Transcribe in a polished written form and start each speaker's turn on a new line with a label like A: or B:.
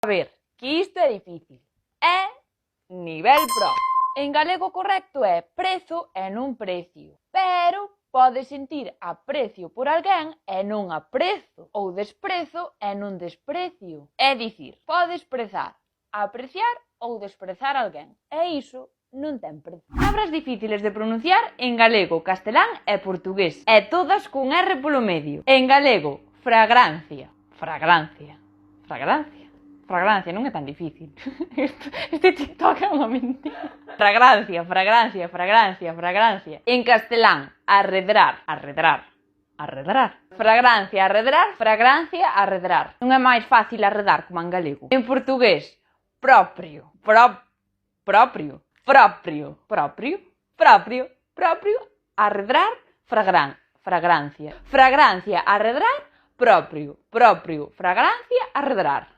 A: A ver, que isto é difícil. É nivel pro. En galego correcto é prezo e non precio. Pero podes sentir aprecio por alguén e non aprezo, ou desprezo e non desprecio. É dicir, podes prezar, apreciar ou desprezar alguén. E iso non ten prezo. Palabras difíciles de pronunciar en galego, castelán e portugués. E todas con R polo medio. En galego, fragrancia. Fragrancia. Fragrancia. Fragrancia non é tan difícil. Este TikTok é unha mentira. Fragrancia, fragrancia, fragrancia, fragrancia. En castelán, arredrar, arredrar, arredrar. Fragrancia, arredrar, fragrancia, arredrar. Non é máis fácil arredar como en galego. En portugués, propio, propio, propio, propio, propio, propio, arredrar, fragrancia. Fragrancia, arredrar, propio, fragrancia, arredrar.